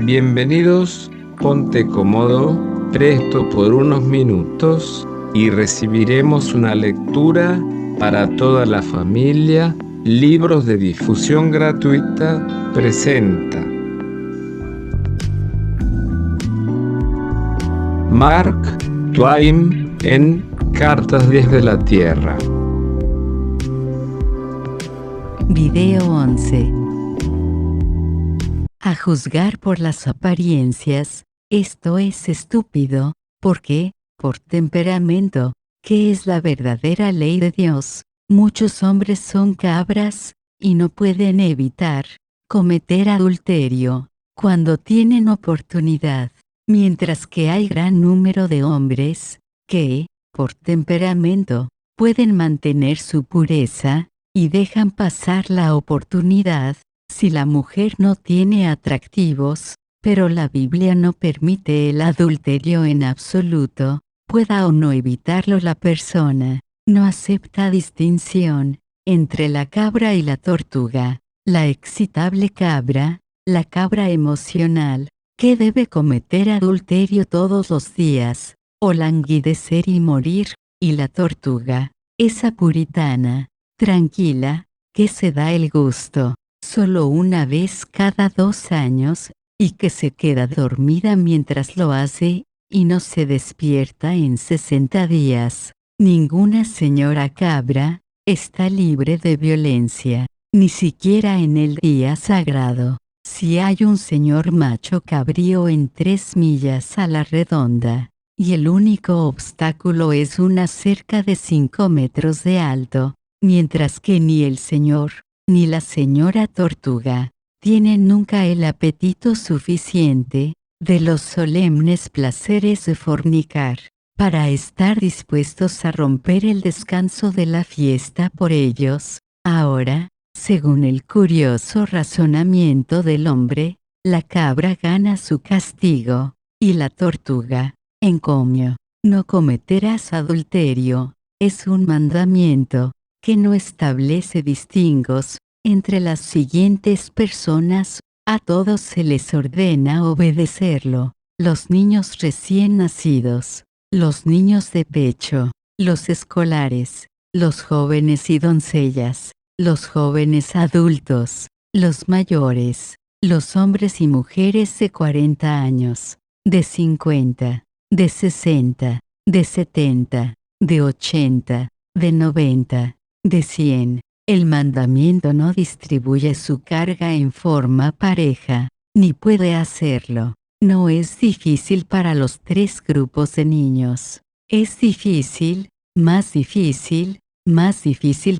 Bienvenidos, ponte cómodo, presto por unos minutos y recibiremos una lectura para toda la familia. Libros de difusión gratuita presenta Mark Twain en Cartas desde la Tierra. Video 11. A juzgar por las apariencias, esto es estúpido, porque, por temperamento, que es la verdadera ley de Dios, muchos hombres son cabras, y no pueden evitar cometer adulterio cuando tienen oportunidad, mientras que hay gran número de hombres que, por temperamento, pueden mantener su pureza y dejan pasar la oportunidad si la mujer no tiene atractivos, pero la Biblia no permite el adulterio en absoluto, pueda o no evitarlo la persona, no acepta distinción entre la cabra y la tortuga, la excitable cabra, la cabra emocional, que debe cometer adulterio todos los días, o languidecer y morir, y la tortuga, esa puritana, tranquila, que se da el gusto solo una vez cada 2 años, y que se queda dormida mientras lo hace, y no se despierta en 60 días. Ninguna señora cabra está libre de violencia, ni siquiera en el día sagrado. Si hay un señor macho cabrío en 3 millas a la redonda, y el único obstáculo es una cerca de 5 metros de alto, mientras que ni el señor, ni la señora tortuga tienen nunca el apetito suficiente de los solemnes placeres de fornicar, para estar dispuestos a romper el descanso de la fiesta por ellos. Ahora, según el curioso razonamiento del hombre, la cabra gana su castigo, y la tortuga, encomio. No cometerás adulterio, es un mandamiento que no establece distingos entre las siguientes personas, a todos se les ordena obedecerlo: los niños recién nacidos, los niños de pecho, los escolares, los jóvenes y doncellas, los jóvenes adultos, los mayores, los hombres y mujeres de 40 años, de 50, de 60, de 70, de 80, de 90, de 100. El mandamiento no distribuye su carga en forma pareja, ni puede hacerlo. No es difícil para los 3 grupos de niños. Es difícil, más difícil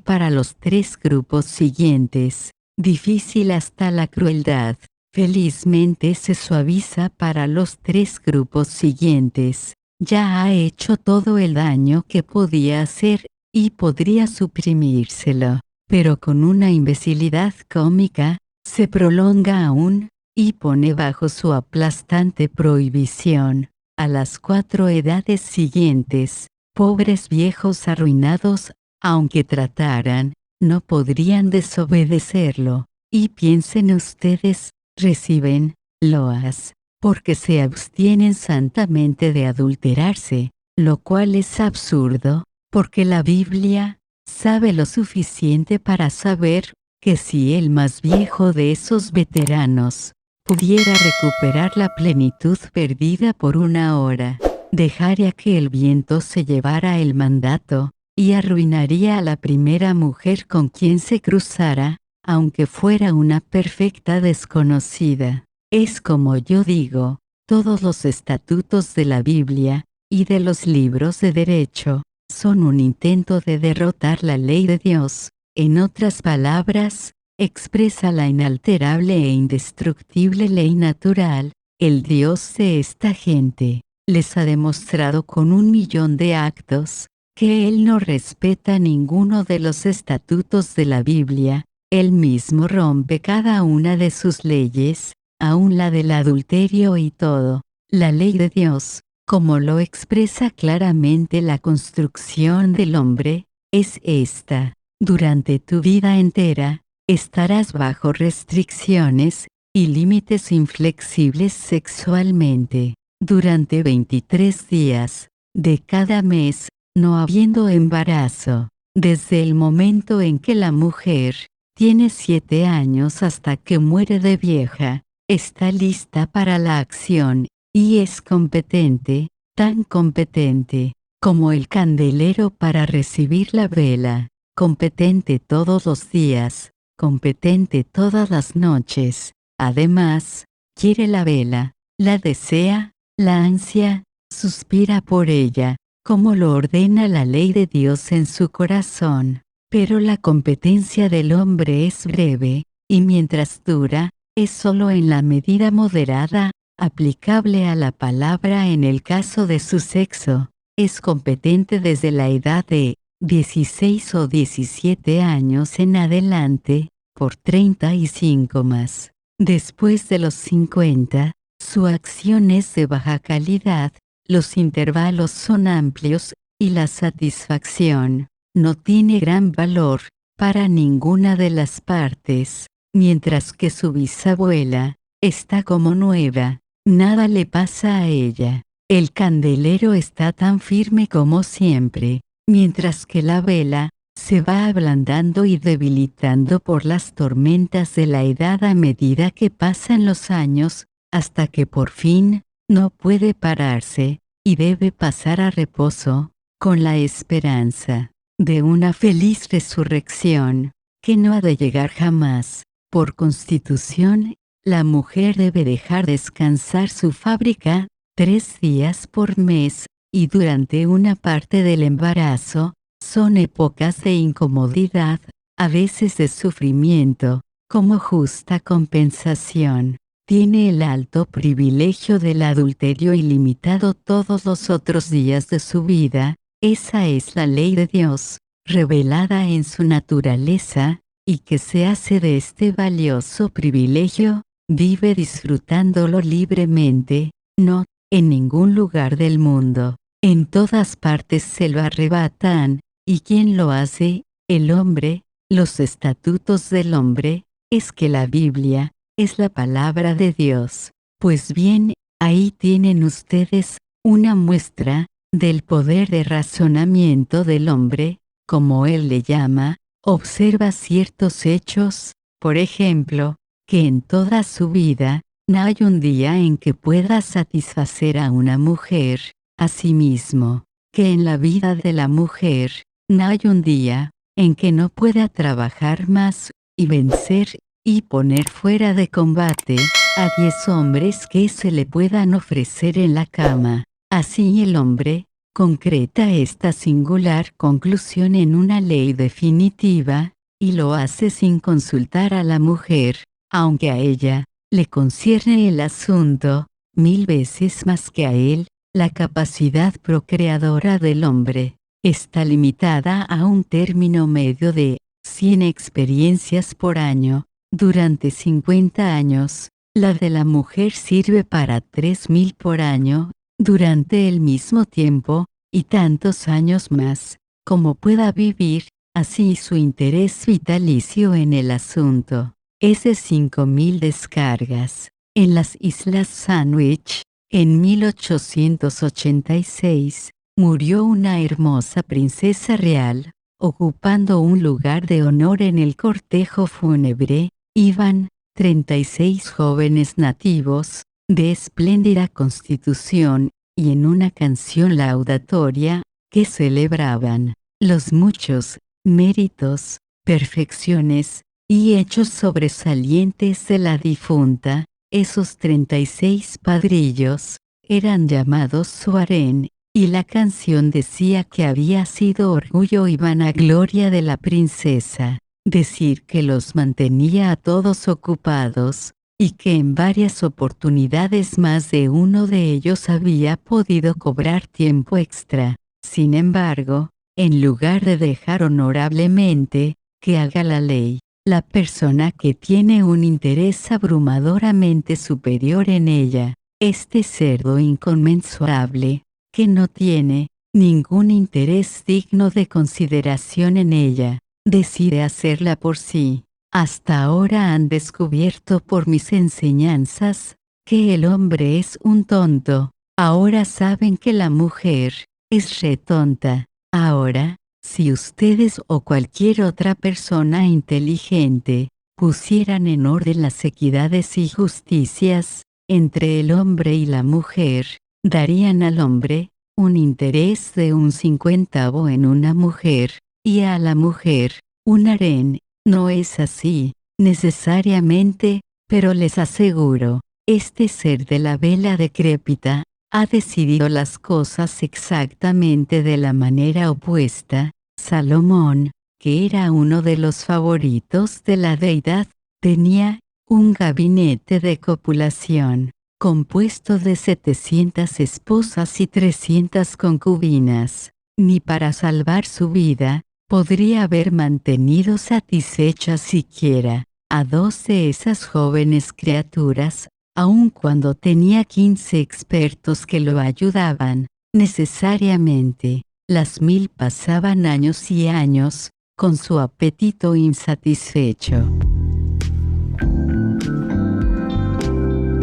para los 3 grupos siguientes. Difícil hasta la crueldad. Felizmente se suaviza para los 3 grupos siguientes. Ya ha hecho todo el daño que podía hacer, y podría suprimírselo, pero con una imbecilidad cómica, se prolonga aún, y pone bajo su aplastante prohibición a las 4 edades siguientes. Pobres viejos arruinados, aunque trataran, no podrían desobedecerlo, y piensen ustedes, reciben loas, porque se abstienen santamente de adulterarse, lo cual es absurdo, porque la Biblia sabe lo suficiente para saber que si el más viejo de esos veteranos pudiera recuperar la plenitud perdida por una hora, dejaría que el viento se llevara el mandato, y arruinaría a la primera mujer con quien se cruzara, aunque fuera una perfecta desconocida. Es como yo digo, todos los estatutos de la Biblia y de los libros de derecho son un intento de derrotar la ley de Dios. En otras palabras, expresa la inalterable e indestructible ley natural. El Dios de esta gente les ha demostrado con 1.000.000 de actos que Él no respeta ninguno de los estatutos de la Biblia. Él mismo rompe cada una de sus leyes, aun la del adulterio y todo. La ley de Dios, como lo expresa claramente la construcción del hombre, es esta: durante tu vida entera, estarás bajo restricciones, y límites inflexibles sexualmente, durante 23 días de cada mes, no habiendo embarazo, desde el momento en que la mujer tiene 7 años hasta que muere de vieja, está lista para la acción, y es competente, tan competente como el candelero para recibir la vela, competente todos los días, competente todas las noches. Además, quiere la vela, la desea, la ansia, suspira por ella, como lo ordena la ley de Dios en su corazón. Pero la competencia del hombre es breve, y mientras dura, es solo en la medida moderada, aplicable a la palabra en el caso de su sexo. Es competente desde la edad de 16 o 17 años en adelante, por 35 más. Después de los 50, su acción es de baja calidad, los intervalos son amplios, y la satisfacción no tiene gran valor para ninguna de las partes, mientras que su bisabuela está como nueva, nada le pasa a ella. El candelero está tan firme como siempre, mientras que la vela se va ablandando y debilitando por las tormentas de la edad a medida que pasan los años, hasta que por fin no puede pararse, y debe pasar a reposo, con la esperanza de una feliz resurrección, que no ha de llegar jamás. Por constitución, la mujer debe dejar descansar su fábrica 3 días por mes, y durante una parte del embarazo, son épocas de incomodidad, a veces de sufrimiento, como justa compensación. Tiene el alto privilegio del adulterio ilimitado todos los otros días de su vida. Esa es la ley de Dios, revelada en su naturaleza, y que se hace de este valioso privilegio, vive disfrutándolo libremente, no en ningún lugar del mundo. En todas partes se lo arrebatan, ¿y quién lo hace? El hombre. Los estatutos del hombre, es que la Biblia es la palabra de Dios. Pues bien, ahí tienen ustedes una muestra del poder de razonamiento del hombre, como él le llama. Observa ciertos hechos, por ejemplo, que en toda su vida, no hay un día en que pueda satisfacer a una mujer. Asimismo, que en la vida de la mujer, no hay un día en que no pueda trabajar más, y vencer, y poner fuera de combate a 10 hombres que se le puedan ofrecer en la cama. Así el hombre concreta esta singular conclusión en una ley definitiva, y lo hace sin consultar a la mujer, aunque a ella le concierne el asunto 1000 veces más que a él. La capacidad procreadora del hombre está limitada a un término medio de 100 experiencias por año. Durante 50 años, la de la mujer sirve para 3000 por año, durante el mismo tiempo, y tantos años más, como pueda vivir. Así su interés vitalicio en el asunto es de 5000 descargas. En las Islas Sandwich, en 1886, murió una hermosa princesa real, ocupando un lugar de honor en el cortejo fúnebre. Iban 36 jóvenes nativos, de espléndida constitución, y en una canción laudatoria, que celebraban los muchos méritos, perfecciones, y hechos sobresalientes de la difunta. Esos 36 padrillos eran llamados Soarén, y la canción decía que había sido orgullo y vanagloria de la princesa decir que los mantenía a todos ocupados, y que en varias oportunidades más de uno de ellos había podido cobrar tiempo extra. Sin embargo, en lugar de dejar honorablemente que haga la ley, la persona que tiene un interés abrumadoramente superior en ella, este cerdo inconmensurable, que no tiene ningún interés digno de consideración en ella, decide hacerla por sí, Hasta ahora han descubierto por mis enseñanzas que el hombre es un tonto. Ahora saben que la mujer es retonta. Ahora, si ustedes o cualquier otra persona inteligente pusieran en orden las equidades y justicias entre el hombre y la mujer, darían al hombre un interés de un 50avo en una mujer, y a la mujer un harén. No es así, necesariamente, pero les aseguro, este ser de la vela decrépita ha decidido las cosas exactamente de la manera opuesta. Salomón, que era uno de los favoritos de la deidad, tenía un gabinete de copulación, compuesto de 700 esposas y 300 concubinas. Ni para salvar su vida, podría haber mantenido satisfecha siquiera a 2 de esas jóvenes criaturas, aun cuando tenía 15 expertos que lo ayudaban. Necesariamente, las 1000 pasaban años y años con su apetito insatisfecho.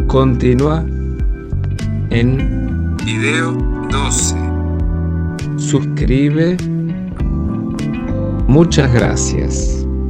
Continúa en video 12. Suscribe. Muchas gracias.